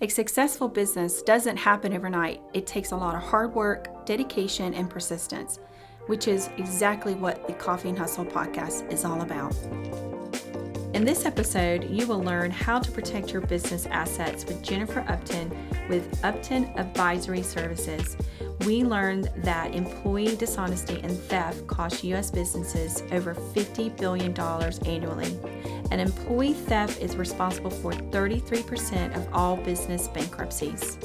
A successful business doesn't happen overnight. It takes a lot of hard work, dedication, and persistence, which is exactly what the Coffee and Hustle podcast is all about. In this episode, you will learn how to protect your business assets with Jennifer Upton with Upton Advisory Services. We learned that employee dishonesty and theft cost U.S. businesses over $50 billion annually. And employee theft is responsible for 33% of all business bankruptcies.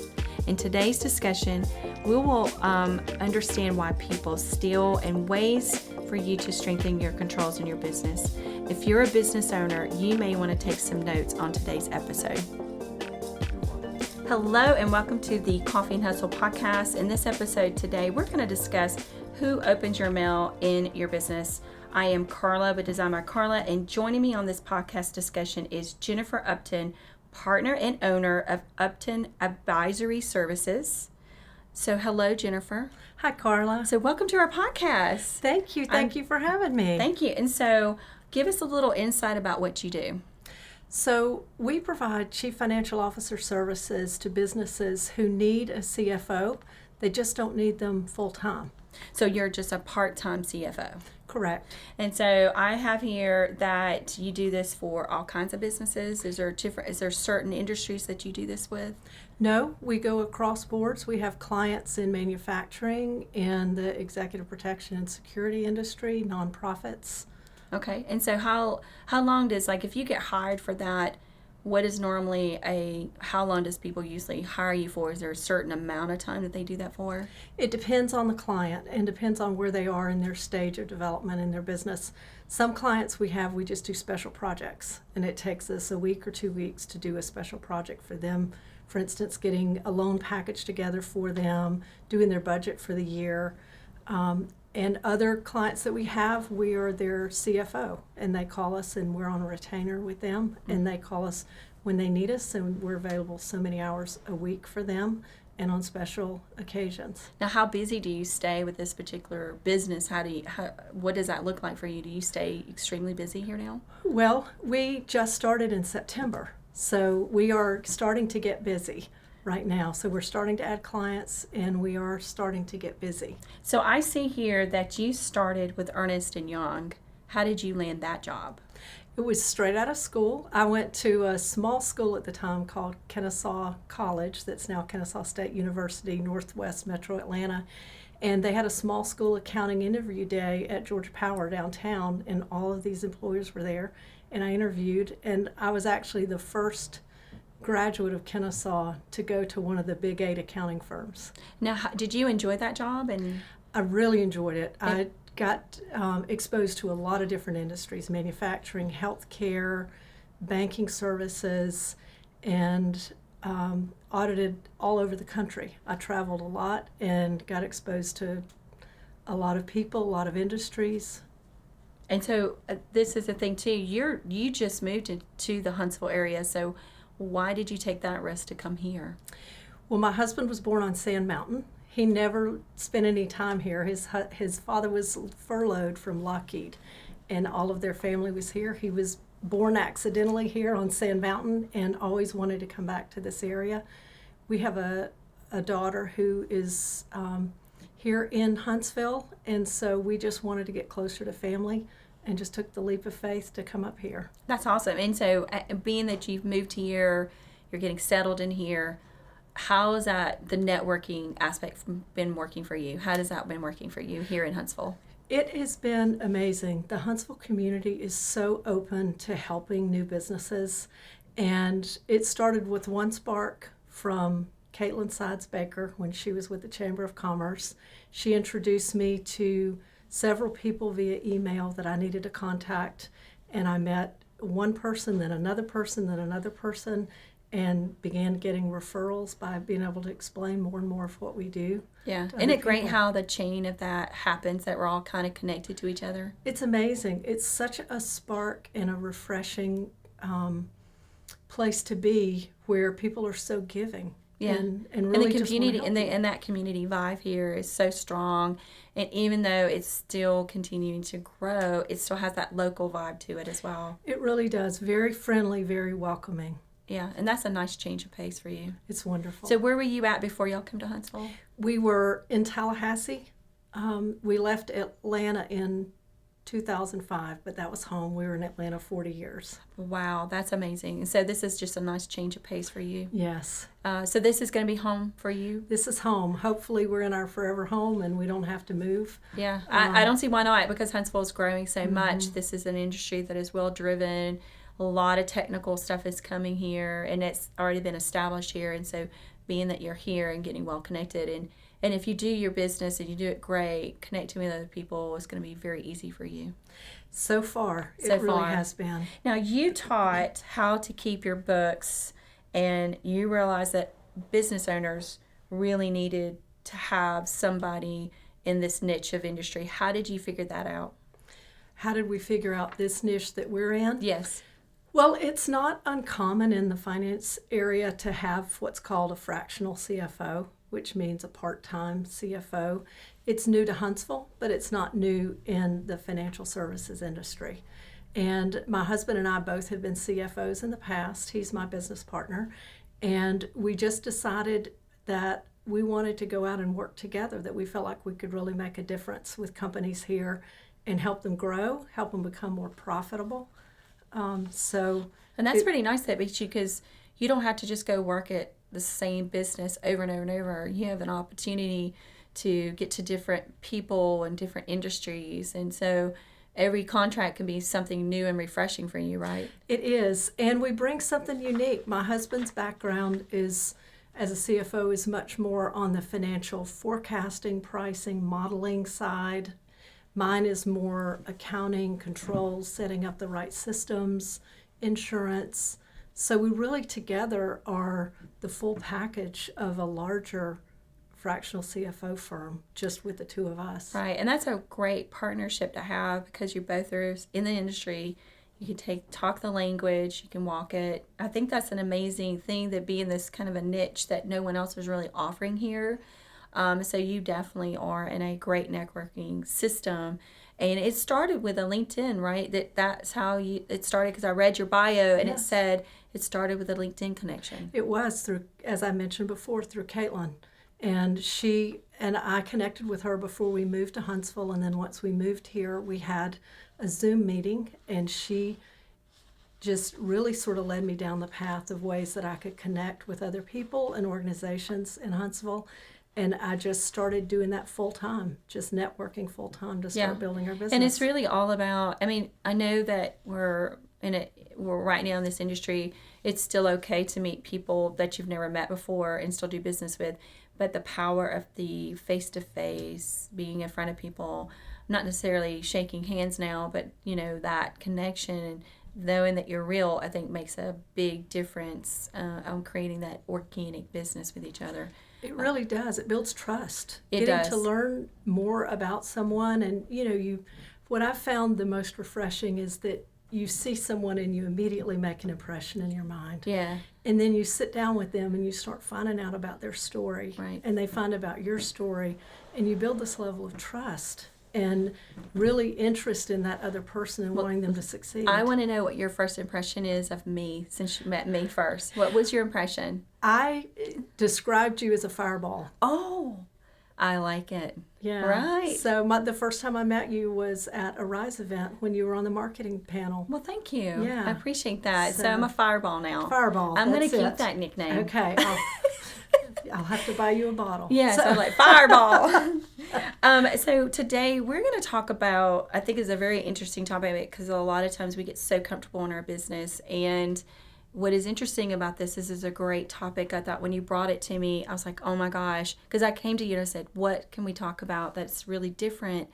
In today's discussion, we will understand why people steal and ways for you to strengthen your controls in your business. If you're a business owner, you may want to take some notes on today's episode. Hello and welcome to the Coffee and Hustle podcast. In this episode today, we're going to discuss who opens your mail in your business. I am Carla with Designedbycarla, and joining me on this podcast discussion is Jennifer Upton, partner and owner of Upton Advisory Services. So hello, Jennifer. Hi, Carla. So welcome to our podcast. Thank you. Thank you for having me. Thank you. And so give us a little insight about what you do. So we provide Chief Financial Officer services to businesses who need a CFO. They just don't need them full-time. So you're just a part-time CFO. Correct. And so I have here that you do this for all kinds of businesses. Is there certain industries that you do this with? No, we go across boards. We have clients in manufacturing, in the executive protection and security industry, nonprofits. Okay. And so how long does, like, if you get hired for that, what is normally how long does people usually hire you for? Is there a certain amount of time that they do that for? It depends on the client and depends on where they are in their stage of development in their business. Some clients we just do special projects, and it takes us a week or 2 weeks to do a special project for them. For instance, getting a loan package together for them, doing their budget for the year. And other clients that we have, we are their CFO, and they call us, and we're on a retainer with them, and they call us when they need us, and we're available so many hours a week for them and on special occasions. Now, how busy do you stay with this particular business? What does that look like for you? Do you stay extremely busy here now? Well, we just started in September, so we are starting to get busy right now. So we're starting to add clients, and we are starting to get busy. So I see here that you started with Ernst & Young. How did you land that job? It was straight out of school. I went to a small school at the time called Kennesaw College, that's now Kennesaw State University, Northwest Metro Atlanta. And they had a small school accounting interview day at Georgia Power downtown, and all of these employers were there. And I interviewed, and I was actually the first graduate of Kennesaw to go to one of the big 8 accounting firms. Now, did you enjoy that job? And I really enjoyed it. I got exposed to a lot of different industries: manufacturing, healthcare, banking services, and audited all over the country. I traveled a lot and got exposed to a lot of people, a lot of industries. And so this is the thing too. You just moved to the Huntsville area, so why did you take that risk to come here? Well, my husband was born on Sand Mountain. He never spent any time here. His father was furloughed from Lockheed, and all of their family was here. He was born accidentally here on Sand Mountain and always wanted to come back to this area. We have a daughter who is here in Huntsville, and so we just wanted to get closer to family and just took the leap of faith to come up here. That's awesome. And so being that you've moved here, you're getting settled in here, how has the networking aspect been working for you? How has that been working for you here in Huntsville? It has been amazing. The Huntsville community is so open to helping new businesses, and it started with one spark from Caitlin Sides Baker when she was with the Chamber of Commerce. She introduced me to several people via email that I needed to contact, and I met one person, then another person, then another person, and began getting referrals by being able to explain more and more of what we do. Yeah. Isn't it great how the chain of that happens, that we're all kind of connected to each other? It's amazing. It's such a spark and a refreshing place to be, where people are so giving. Yeah, and really the community just and that community vibe here is so strong, and even though it's still continuing to grow, it still has that local vibe to it as well. It really does. Very friendly, very welcoming. Yeah, and that's a nice change of pace for you. It's wonderful. So where were you at before y'all came to Huntsville? We were in Tallahassee. We left Atlanta in 2005, but that was home. We were in Atlanta 40 years. Wow, that's amazing. And so this is just a nice change of pace for you. Yes. So this is going to be home for you? This is home. Hopefully we're in our forever home and we don't have to move. Yeah, I don't see why not, because Huntsville is growing so much. This is an industry that is well driven. A lot of technical stuff is coming here, and it's already been established here. And so being that you're here and getting well connected, and if you do your business and you do it great, connecting with other people is going to be very easy for you. So far, it really has been. Now, you taught how to keep your books, and you realized that business owners really needed to have somebody in this niche of industry. How did you figure that out? How did we figure out this niche that we're in? Yes. Well, it's not uncommon in the finance area to have what's called a fractional CFO, which means a part-time CFO. It's new to Huntsville, but it's not new in the financial services industry. And my husband and I both have been CFOs in the past. He's my business partner. And we just decided that we wanted to go out and work together, that we felt like we could really make a difference with companies here and help them grow, help them become more profitable. And that's pretty nice that because you don't have to just go work at the same business over and over and over. You have an opportunity to get to different people and different industries. And so every contract can be something new and refreshing for you, right? It is. And we bring something unique. My husband's background is, as a CFO, is much more on the financial forecasting, pricing, modeling side. Mine is more accounting, controls, setting up the right systems, insurance. So we really together are the full package of a larger fractional CFO firm, just with the two of us. Right, and that's a great partnership to have, because you both are in the industry. You can talk the language, you can walk it. I think that's an amazing thing, that being this kind of a niche that no one else is really offering here. So you definitely are in a great networking system. And it started with a LinkedIn, right? That's how it started, because I read your bio and It said it started with a LinkedIn connection. It was through, as I mentioned before, through Caitlin. And she and I connected with her before we moved to Huntsville. And then once we moved here, we had a Zoom meeting, and she just really sort of led me down the path of ways that I could connect with other people and organizations in Huntsville. And I just started doing that full time, just networking full time to start building our business. And it's really all about, I know that we're right now in this industry, it's still okay to meet people that you've never met before and still do business with. But the power of the face-to-face, being in front of people, not necessarily shaking hands now, but, that connection and knowing that you're real, I think makes a big difference on creating that organic business with each other. It really does. It builds trust. It does. Getting to learn more about someone, and what I've found the most refreshing is that you see someone and you immediately make an impression in your mind. Yeah. And then you sit down with them and you start finding out about their story. Right. And they find about your story, and you build this level of trust and really interest in that other person and wanting them to succeed. I want to know what your first impression is of me, since you met me first. What was your impression? I described you as a fireball. Oh, I like it. Yeah. Right. So the first time I met you was at a Rise event when you were on the marketing panel. Well, thank you. Yeah. I appreciate that. So So I'm a fireball now. Fireball. I'm going to that's keep it. that nickname. Okay. I'll have to buy you a bottle. Yeah, so like fireball. So today we're going to talk about, I think it's a very interesting topic, because a lot of times we get so comfortable in our business. And what is interesting about this is a great topic. I thought when you brought it to me, I was like, oh my gosh, because I came to you and I said, what can we talk about that's really different?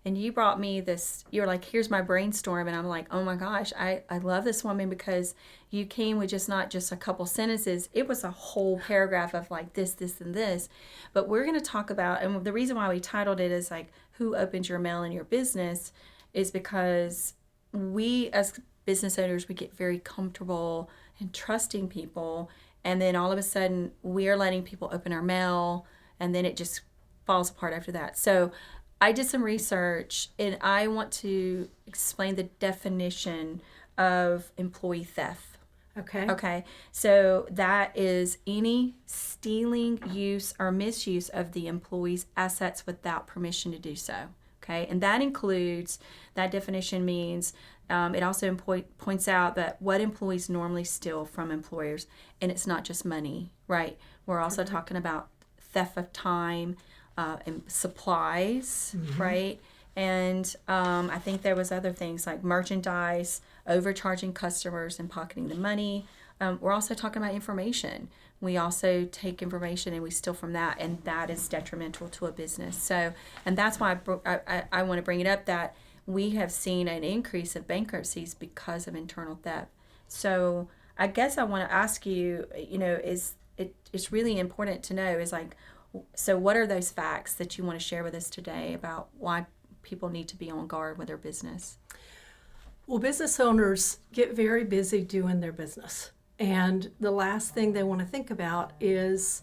And you brought me this, you were like, here's my brainstorm. And I'm like, oh my gosh, I love this woman, because you came with not just a couple sentences. It was a whole paragraph of like this, and this. But we're going to talk about, and the reason why we titled it is like, who opens your mail in your business, is because we as business owners, we get very comfortable and trusting people. And then all of a sudden we are letting people open our mail, and then it just falls apart after that. So I did some research, and I want to explain the definition of employee theft. Okay. Okay, so that is any stealing, use, or misuse of the employee's assets without permission to do so. Okay, and that includes, that definition means, it also points out that what employees normally steal from employers, and it's not just money, right? We're also talking about theft of time and supplies, right? And I think there was other things like merchandise, overcharging customers and pocketing the money. We're also talking about information. We also take information and we steal from that, and that is detrimental to a business. So, and that's why I want to bring it up, that we have seen an increase of bankruptcies because of internal theft. So I guess I want to ask you, it's really important to know is like, so what are those facts that you want to share with us today about why people need to be on guard with their business? Well, business owners get very busy doing their business. And the last thing they want to think about is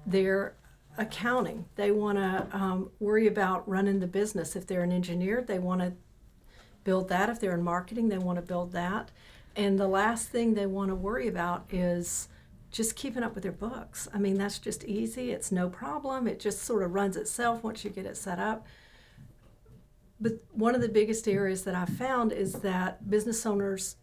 their accounting. They want to worry about running the business. If they're an engineer, they want to build that. If they're in marketing, they want to build that. And the last thing they want to worry about is just keeping up with their books. I mean, that's just easy. It's no problem. It just sort of runs itself once you get it set up. But one of the biggest areas that I've found is that business owners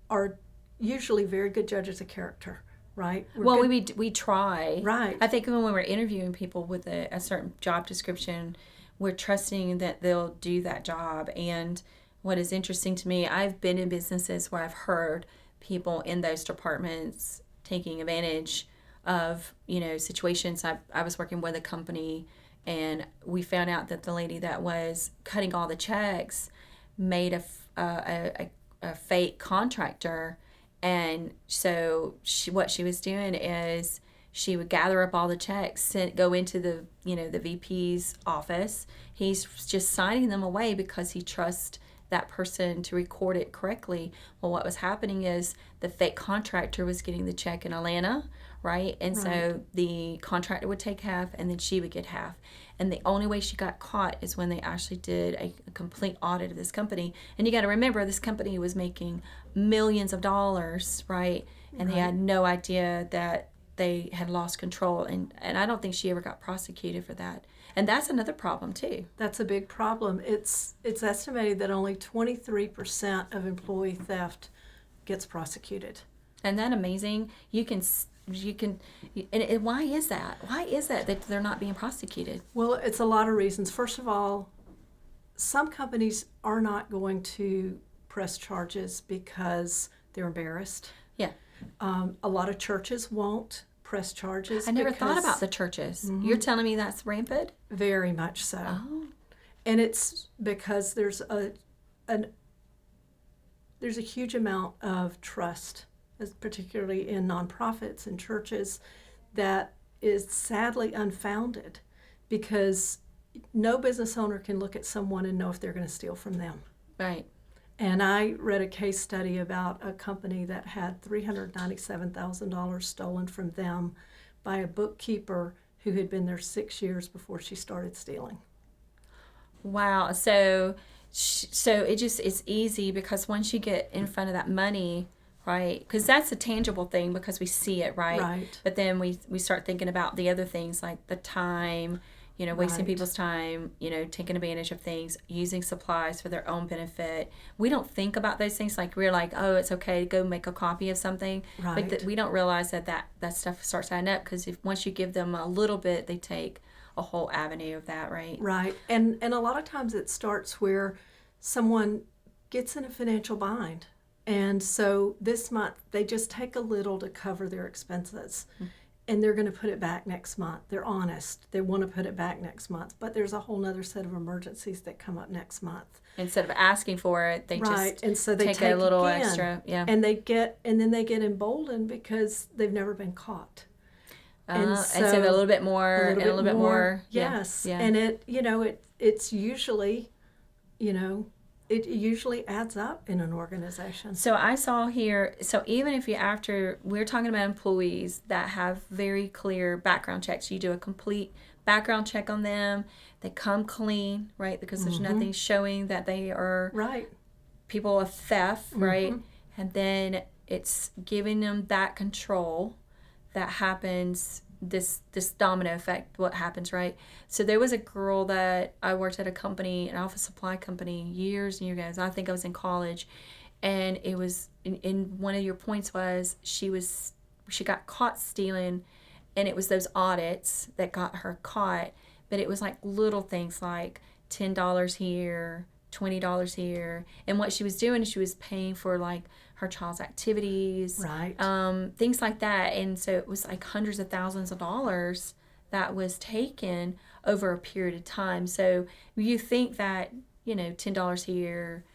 are usually very good judges of character, right? We try. Right. I think when we're interviewing people with a certain job description, we're trusting that they'll do that job. And what is interesting to me, I've been in businesses where I've heard people in those departments taking advantage of, situations. I was working with a company, and we found out that the lady that was cutting all the checks made a fake contractor. And so what she was doing is she would gather up all the checks, go into the VP's office. He's just signing them away because he trusts that person to record it correctly. Well, what was happening is the fake contractor was getting the check in Atlanta, right? And so the contractor would take half and then she would get half. And the only way she got caught is when they actually did a complete audit of this company. And you got to remember, this company was making millions of dollars, right? And they had no idea that they had lost control. And I don't think she ever got prosecuted for that. And that's another problem too. That's a big problem. It's estimated that only 23% of employee theft gets prosecuted. Isn't that amazing? And why is that? Why is that they're not being prosecuted? Well, it's a lot of reasons. First of all, some companies are not going to press charges because they're embarrassed. Yeah. A lot of churches won't press charges. I never thought about the churches. Mm-hmm. You're telling me that's rampant? Very much so. Oh. And it's because there's a huge amount of trust, particularly in nonprofits and churches, that is sadly unfounded, because no business owner can look at someone and know if they're going to steal from them. Right. And I read a case study about a company that had $397,000 stolen from them by a bookkeeper who had been there 6 years before she started stealing. Wow. So it's easy, because once you get in front of that money, right? Because that's a tangible thing because we see it, right? Right. But then we start thinking about the other things like the time, wasting Right. people's time, taking advantage of things, using supplies for their own benefit. We don't think about those things. Like, we're like, oh, it's okay to go make a copy of something. Right. But we don't realize that stuff starts adding up, because once you give them a little bit, they take a whole avenue of that, right? Right. And a lot of times it starts where someone gets in a financial bind. And so this month, they just take a little to cover their expenses. Mm-hmm. And they're going to put it back next month. They're honest. They want to put it back next month. But there's a whole other set of emergencies that come up next month. Instead of asking for it, they just and so they take a little again. extra. Yeah. And then they get emboldened because they've never been caught. And so a little bit more, and a little bit more. Yes. Yeah. And it's usually, it usually adds up in an organization. So I saw here, so even if we're talking about employees that have very clear background checks, you do a complete background check on them, they come clean, right? Because there's Mm-hmm. nothing showing that they are right. people of theft, right? Mm-hmm. And then it's giving them that control that happens, this domino effect, what happens, right? So there was a girl that I worked at a company, an office supply company, years and years ago. I think I was in college, and it was in one of your points was she got caught stealing, and it was those audits that got her caught, but it was like little things like $10 here, $20 here, and what she was doing is she was paying for like her child's activities, Right. Things like that. And so it was like hundreds of thousands of dollars that was taken over a period of time. So you think that, $10 here,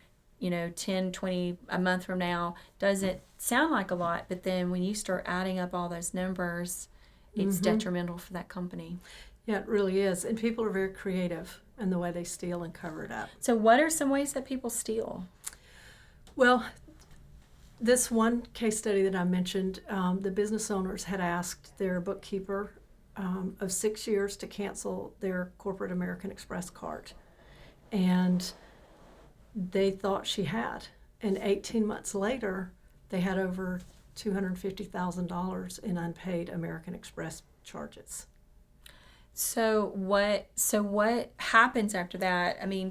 10, 20 a month from now doesn't sound like a lot, but then when you start adding up all those numbers, it's detrimental for that company. Yeah, it really is. And people are very creative in the way they steal and cover it up. So what are some ways that people steal? Well, this one case study that I mentioned, the business owners had asked their bookkeeper of 6 years to cancel their corporate American Express card. And they thought she had. And 18 months later, they had over $250,000 in unpaid American Express charges. So what happens after that? I mean,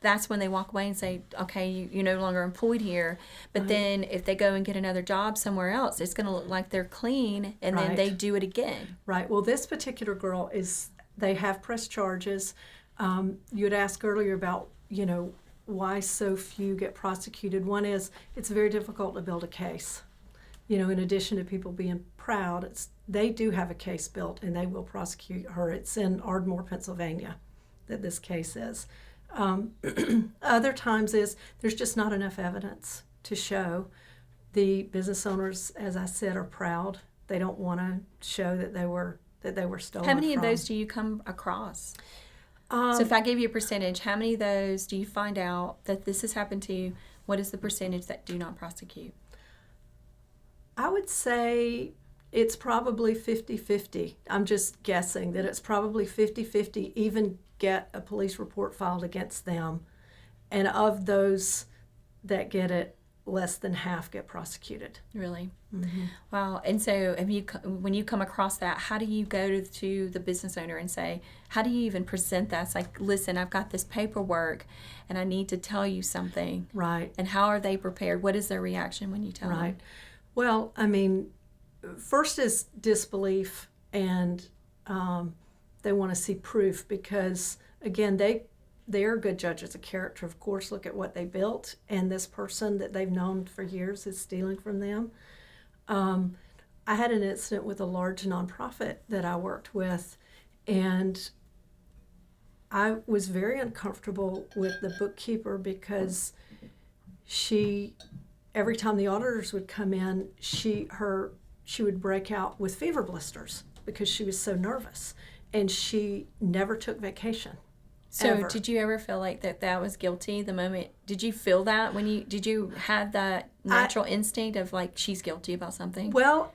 that's when they walk away and say, okay, you're no longer employed here. But Right. then if they go and get another job somewhere else, it's going to look like they're clean, and then Right. they do it again. Right. Well, this particular girl they have pressed charges. You had asked earlier about, why so few get prosecuted. One is it's very difficult to build a case. In addition to people being proud, they do have a case built and they will prosecute her. It's in Ardmore, Pennsylvania, that this case is. Other times there's just not enough evidence to show. The business owners, as I said, are proud. They don't want to show that they were stolen. How many from. of those do you come across? So if I gave you a percentage, how many of those do you find out that this has happened to you? What is the percentage that do not prosecute? I would say it's probably 50-50. I'm just guessing that it's probably 50-50 even get a police report filed against them. And of those that get it, less than half get prosecuted. Really? Mm-hmm. Wow. And so when you come across that, how do you go to the business owner and say, how do you even present that? It's like, listen, I've got this paperwork and I need to tell you something. Right. And how are they prepared? What is their reaction when you tell them? Right. Well, I mean, first is disbelief, and they want to see proof because, again, they are good judges of character. Of course, look at what they built, and this person that they've known for years is stealing from them. I had an incident with a large nonprofit that I worked with, and I was very uncomfortable with the bookkeeper because every time the auditors would come in, she would break out with fever blisters because she was so nervous, and she never took vacation. So ever. Did did you ever feel like that was guilty the moment? Did you feel that did you have that natural instinct of like, she's guilty about something? Well,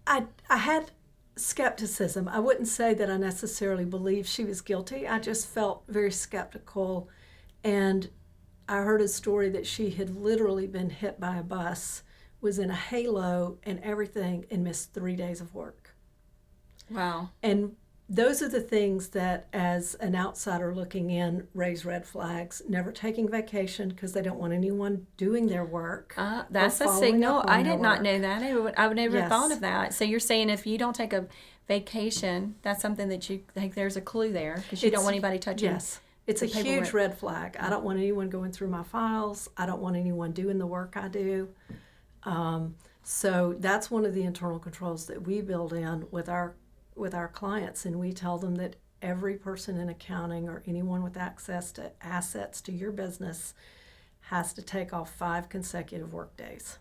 I had skepticism. I wouldn't say that I necessarily believed she was guilty. I just felt very skeptical, and I heard a story that she had literally been hit by a bus, was in a halo and everything, and missed 3 days of work. Wow. And those are the things that, as an outsider looking in, raise red flags. Never taking vacation because they don't want anyone doing their work. That's a following signal. up on I their did not work. know that. I would never Yes. thought of that. So you're saying if you don't take a vacation, that's something that you think there's a clue there because you don't want anybody touching. Yes. It's a the huge paperwork. red flag. I don't want anyone going through my files. I don't want anyone doing the work I do. So that's one of the internal controls that we build in with our clients, and we tell them that every person in accounting or anyone with access to assets to your business has to take off 5 consecutive work days.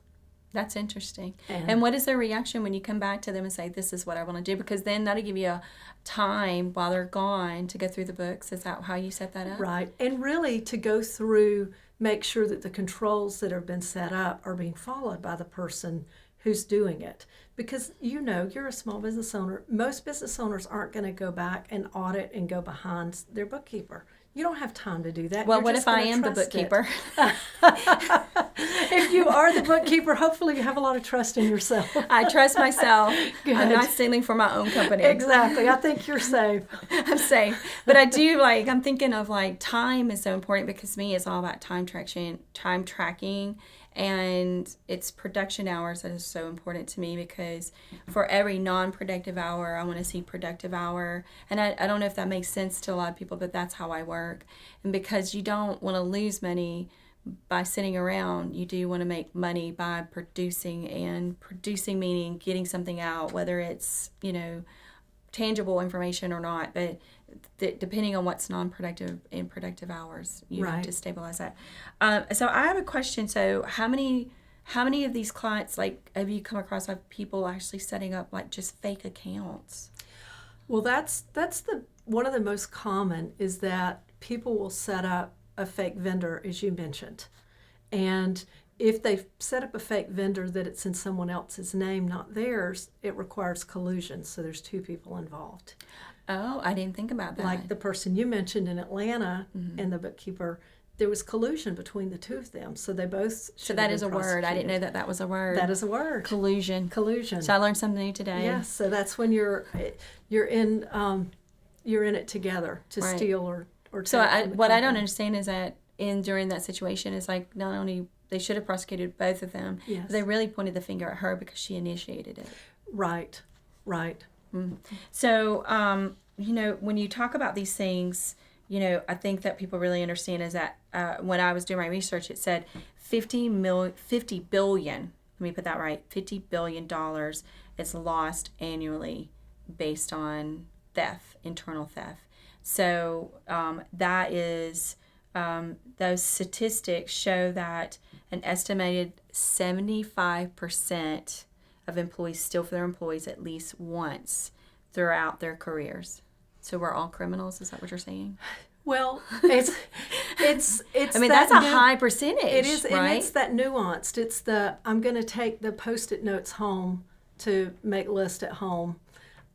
That's interesting. And what is their reaction when you come back to them and say, this is what I want to do? Because then that'll give you a time while they're gone to go through the books. Is that how you set that up? Right. And really to go through, make sure that the controls that have been set up are being followed by the person who's doing it. Because you're a small business owner. Most business owners aren't going to go back and audit and go behind their bookkeeper. You don't have time to do that. Well, You're what just if I gonna am the trust it. bookkeeper? If you are the bookkeeper, hopefully you have a lot of trust in yourself. I trust myself. Good. I'm not stealing for my own company. Exactly. I think you're safe. I'm safe. But I do I'm thinking of time is so important because to me it's all about time tracking, and it's production hours that is so important to me because for every non-productive hour, I want to see productive hour. And I don't know if that makes sense to a lot of people, but that's how I work. And because you don't want to lose money by sitting around, you do want to make money by producing, and producing meaning getting something out, whether it's, tangible information or not, but depending on what's non-productive and productive hours, you have to stabilize that. So I have a question. So how many of these clients, have you come across people actually setting up just fake accounts? Well, that's one of the most common is that people will set up a fake vendor, as you mentioned. And if they set up a fake vendor that it's in someone else's name, not theirs, it requires collusion. So there's two people involved. Oh, I didn't think about that. Like the person you mentioned in Atlanta and the bookkeeper, there was collusion between the two of them. So they both So that is a word. I didn't know that was a word. That is a word. Collusion. So I learned something new today. Yes. So that's when you're in it together to steal or so what I don't understand is that during that situation is not only they should have prosecuted both of them, yes, but they really pointed the finger at her because she initiated it. Right. Mm-hmm. So when you talk about these things, I think that people really understand is that when I was doing my research, it said $50 billion. Let me put that right. $50 billion is lost annually based on theft, internal theft. So that is those statistics show that an estimated 75% of employees steal for their employees at least once throughout their careers. So we're all criminals. Is that what you're saying? Well, it's. I mean, that's a high percentage. It is, right? And it's that nuanced. It's I'm going to take the Post-it notes home to make lists at home.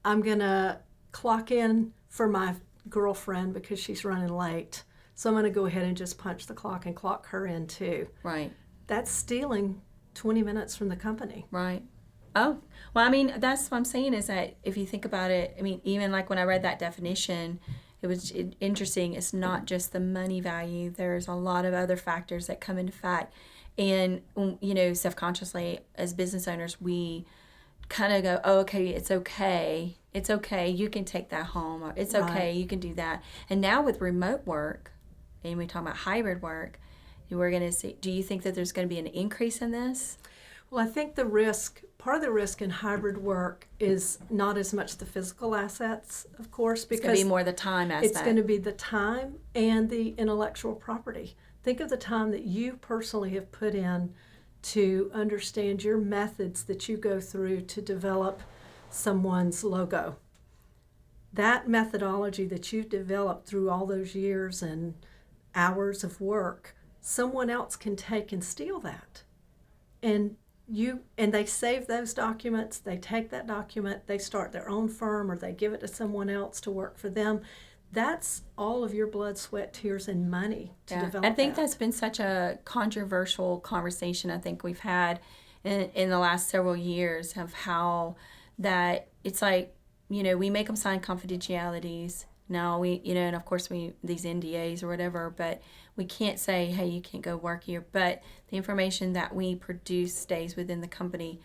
I'm going to clock in for my girlfriend because she's running late. So I'm going to go ahead and just punch the clock and clock her in too. Right. That's stealing 20 minutes from the company. Right. Oh, well, I mean, that's what I'm saying is that if you think about it, I mean, even when I read that definition, it was interesting. It's not just the money value. There's a lot of other factors that come into fact. And, self-consciously as business owners, we kind of go, oh, okay, it's okay. It's okay. You can take that home. Or it's okay. You can do that. And now with remote work, and we talk about hybrid work, we're going to see, do you think that there's going to be an increase in this? Well, I think part of the risk in hybrid work is not as much the physical assets, of course, because it's going to be more the time aspect. It's going to be the time and the intellectual property. Think of the time that you personally have put in to understand your methods that you go through to develop someone's logo. That methodology that you've developed through all those years and hours of work, someone else can take and steal that. And they save those documents, they take that document, they start their own firm or they give it to someone else to work for them. That's all of your blood, sweat, tears, and money to develop. I think that's been such a controversial conversation I think we've had in the last several years of how that it's we make them sign confidentialities. Now and of course these NDAs or whatever, but we can't say, hey, you can't go work here. But the information that we produce stays within the company.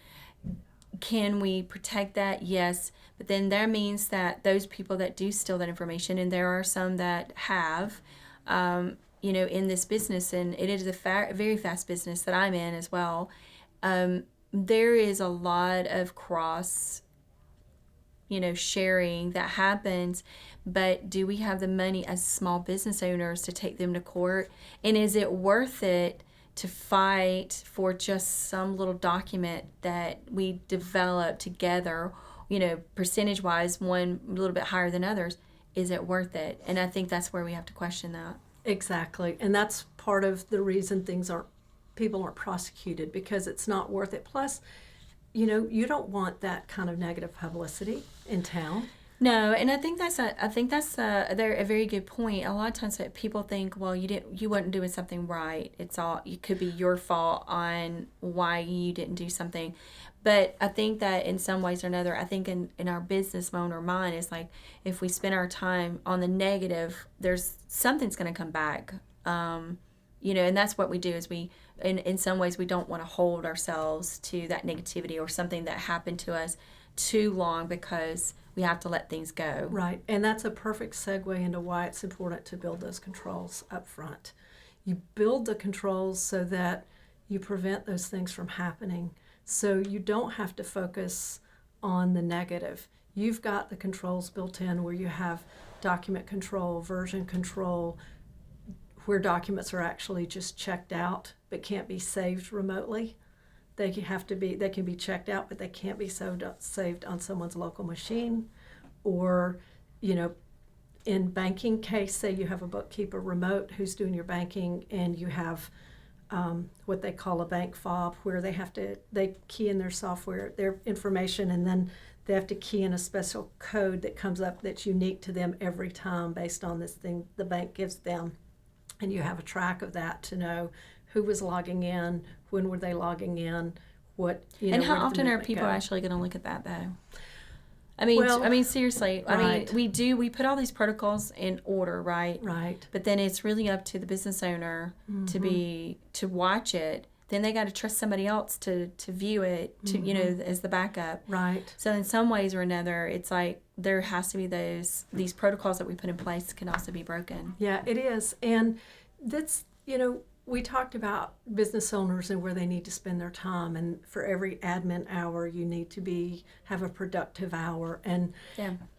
Can we protect that? Yes. But then that means that those people that do steal that information, and there are some that have, in this business, and it is a very fast business that I'm in as well, there is a lot of cross sharing that happens, but do we have the money as small business owners to take them to court? And is it worth it to fight for just some little document that we develop together, percentage-wise, one a little bit higher than others? Is it worth it? And I think that's where we have to question that. Exactly. And that's part of the reason people aren't prosecuted, because it's not worth it. Plus, you don't want that kind of negative publicity in town. No, and I think that's a very good point. A lot of times that people think, well, you weren't doing something right. It could be your fault on why you didn't do something. But I think that in some ways or another, I think in our business owner mind, it's like if we spend our time on the negative, there's something's going to come back. And that's what we do is in some ways we don't want to hold ourselves to that negativity or something that happened to us too long because we have to let things go. Right, and that's a perfect segue into why it's important to build those controls up front. You build the controls so that you prevent those things from happening. So you don't have to focus on the negative. You've got the controls built in where you have document control, version control, where documents are actually just checked out but can't be saved remotely. They can be checked out, but they can't be saved on someone's local machine. Or, in banking case, say you have a bookkeeper remote who's doing your banking, and you have what they call a bank fob, where they key in their software, their information, and then they have to key in a special code that comes up that's unique to them every time based on this thing the bank gives them. And you have a track of that to know who was logging in, when were they logging in, and how often are people actually going to look at that though? Seriously. Right. We put all these protocols in order, right? Right. But then it's really up to the business owner to watch it. Then they got to trust somebody else to view it, as the backup. Right. So in some ways or another, it's like there has to be these protocols that we put in place can also be broken. Yeah, it is. And that's, we talked about business owners and where they need to spend their time, and for every admin hour you need to have a productive hour, and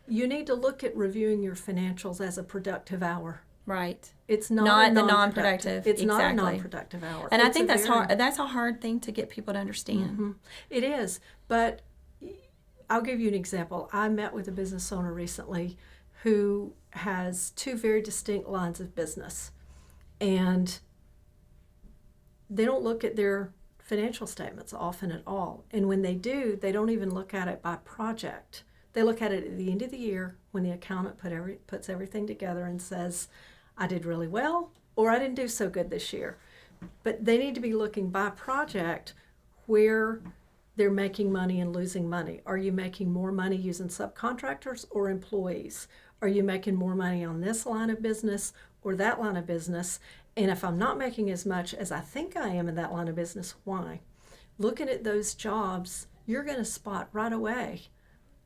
you need to look at reviewing your financials as a productive hour. Right. It's not the non-productive. It's not a Exactly. non-productive hour. And I think that's hard. That's a hard thing to get people to understand. Mm-hmm. It is. But I'll give you an example. I met with a business owner recently who has two very distinct lines of business, and they don't look at their financial statements often at all. And when they do, they don't even look at it by project. They look at it at the end of the year when the accountant puts everything together and says, I did really well, or I didn't do so good this year. But they need to be looking by project where they're making money and losing money. Are you making more money using subcontractors or employees? Are you making more money on this line of business or that line of business? And if I'm not making as much as I think I am in that line of business, why? Looking at those jobs, you're going to spot right away,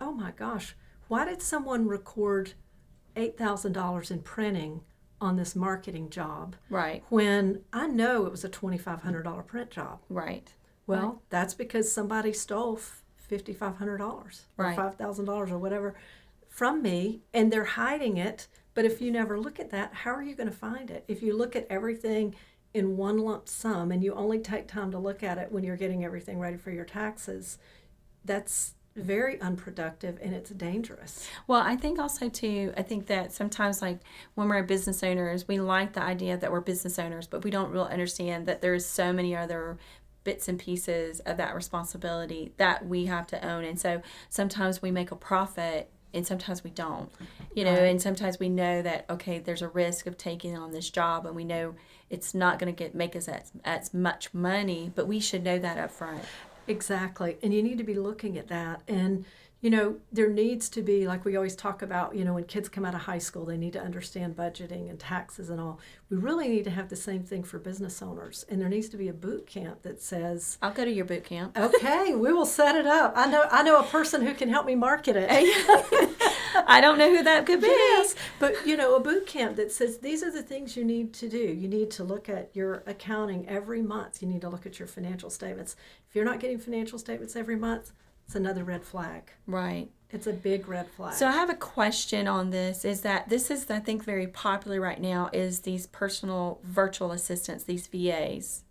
oh my gosh, why did someone record $8,000 in printing on this marketing job? Right. When I know it was a $2,500 print job. Right. Well, that's because somebody stole $5,500 or $5,000 or whatever from me, and they're hiding it. But if you never look at that, how are you going to find it? If you look at everything in one lump sum and you only take time to look at it when you're getting everything ready for your taxes, that's very unproductive and it's dangerous. Well, I think also too, that sometimes like when we're business owners, we like the idea that we're business owners, but we don't really understand that there's so many other bits and pieces of that responsibility that we have to own. And so sometimes we make a profit and sometimes we don't, Right. and sometimes we know that, okay, there's a risk of taking on this job and we know it's not going to make us as much money, but we should know that up front. Exactly. And you need to be looking at that. And, there needs to be, like we always talk about, when kids come out of high school, they need to understand budgeting and taxes and all. We really need to have the same thing for business owners. And there needs to be a boot camp that says, I'll go to your boot camp. Okay, we will set it up. I know a person who can help me market it. I don't know who that could be. Yes, but a boot camp that says these are the things you need to do. You need to look at your accounting every month. You need to look at your financial statements. If you're not getting financial statements every month, it's another red flag. Right. It's a big red flag. So I have a question on this, is that this is, I think, very popular right now, is these personal virtual assistants, these VAs.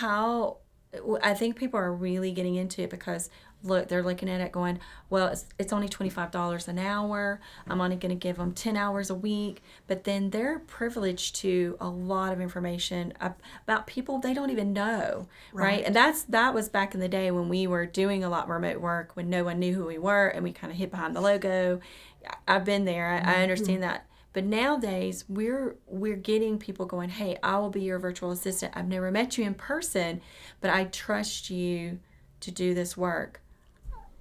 I think people are really getting into it because they're looking at it going, well, it's only $25 an hour. I'm only going to give them 10 hours a week. But then they're privileged to a lot of information about people they don't even know, right? And that was back in the day when we were doing a lot of remote work, when no one knew who we were and we kind of hid behind the logo. I've been there. I understand that. But nowadays, we're getting people going, hey, I will be your virtual assistant. I've never met you in person, but I trust you to do this work.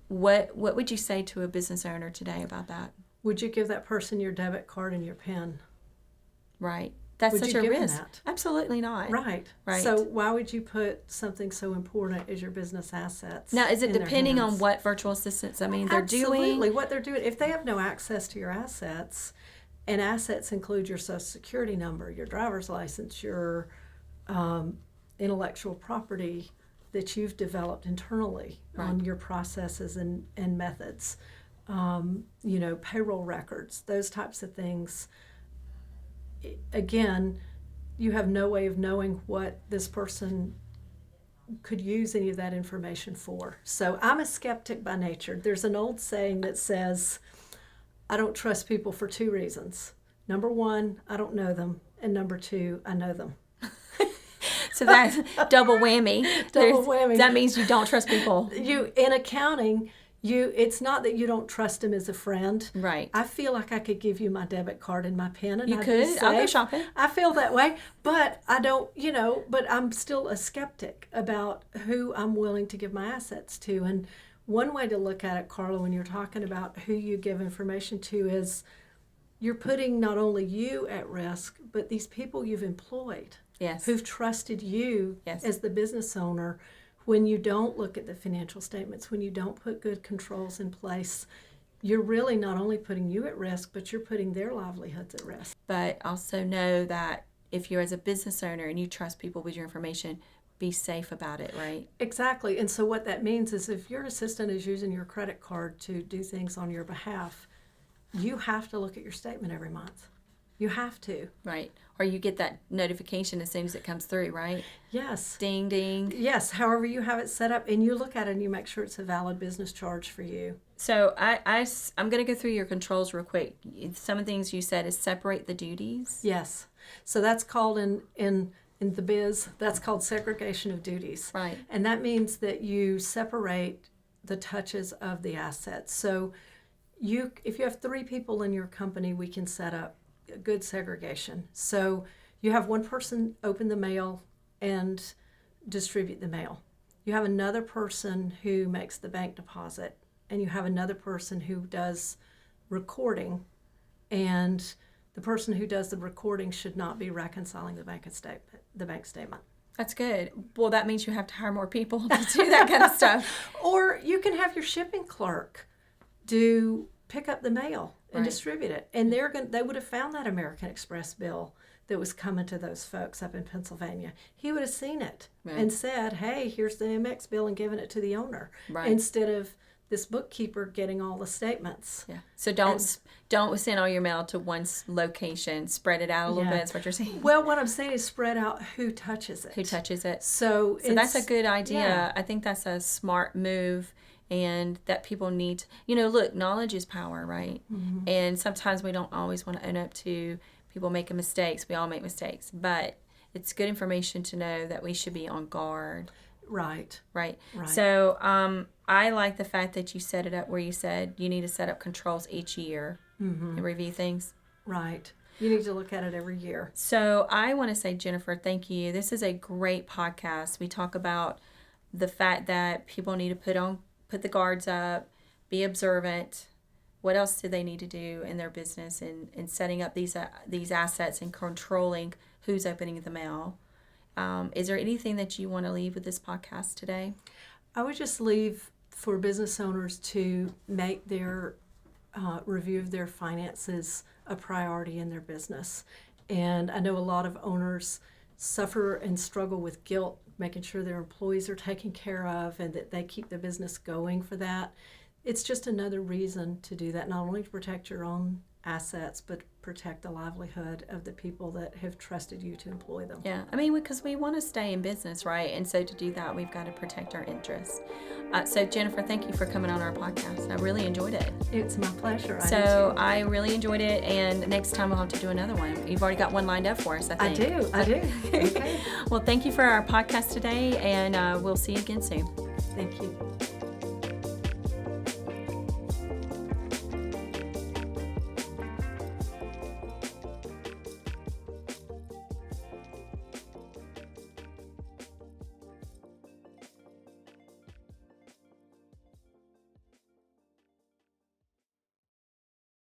What would you say to a business owner today about that? Would you give that person your debit card and your PIN? Right. That's Would such you a give them risk. that? Absolutely not. Right. So why would you put something so important as your business assets? Now, is it in their depending on hands? what virtual assistants, they're doing? Absolutely, what they're doing. If they have no access to your assets, and assets include your Social Security number, your driver's license, your intellectual property that you've developed internally on your processes and methods, payroll records, those types of things. Again, you have no way of knowing what this person could use any of that information for. So I'm a skeptic by nature. There's an old saying that says, I don't trust people for two reasons. Number one, I don't know them. And number two, I know them. So that's double whammy. Double whammy. That means you don't trust people. In accounting, it's not that you don't trust them as a friend. Right. I feel like I could give you my debit card and my PIN and You I'd could. be safe. I'll go shopping. I feel that way, but I don't, but I'm still a skeptic about who I'm willing to give my assets to. And one way to look at it, Carla, when you're talking about who you give information to is you're putting not only you at risk, but these people you've employed. Yes. Who've trusted you as the business owner when you don't look at the financial statements, when you don't put good controls in place. You're really not only putting you at risk, but you're putting their livelihoods at risk. But also know that if you're as a business owner and you trust people with your information, be safe about it, right? Exactly. And so what that means is if your assistant is using your credit card to do things on your behalf, you have to look at your statement every month. You have to. Right. Or you get that notification as soon as it comes through, right? Yes. Ding, ding. Yes. However you have it set up, and you look at it and you make sure it's a valid business charge for you. So I'm going to go through your controls real quick. Some of the things you said is separate the duties. Yes. So that's called in the biz, that's called segregation of duties. Right. And that means that you separate the touches of the assets. So if you have 3 people in your company, we can set up a good segregation. So you have one person open the mail and distribute the mail. You have another person who makes the bank deposit, and you have another person who does recording, and the person who does the recording should not be reconciling the bank statement. That's good. Well, that means you have to hire more people to do that kind of stuff. Or you can have your shipping clerk pick up the mail and distribute it. And they would have found that American Express bill that was coming to those folks up in Pennsylvania. He would have seen it and said, hey, here's the MX bill, and given it to the owner. Right. Instead of this bookkeeper getting all the statements. Yeah. So don't send all your mail to one location. Spread it out a little bit. That's what you're saying. Well, what I'm saying is spread out who touches it. Who touches it. So that's a good idea. Yeah. I think that's a smart move, and that people need to, look, knowledge is power, right? Mm-hmm. And sometimes we don't always want to own up to people making mistakes. We all make mistakes. But it's good information to know that we should be on guard. Right. So I like the fact that you set it up where you said you need to set up controls each year and review things. Right. You need to look at it every year. So I want to say, Jennifer, thank you. This is a great podcast. We talk about the fact that people need to put the guards up, be observant. What else do they need to do in their business in setting up these assets and controlling who's opening the mail? Is there anything that you want to leave with this podcast today? I would just leave for business owners to make their review of their finances a priority in their business. And I know a lot of owners suffer and struggle with guilt, making sure their employees are taken care of and that they keep the business going for that. It's just another reason to do that, not only to protect your own assets, but protect the livelihood of the people that have trusted you to employ them. Yeah, I mean, because we want to stay in business, right? And so to do that, we've got to protect our interests. So Jennifer, thank you for coming on our podcast. I really enjoyed it. It's my pleasure. I really enjoyed it, and next time we'll have to do another one. You've already got one lined up for us, I think. I do. Okay. Well, thank you for our podcast today, and we'll see you again soon. Thank you.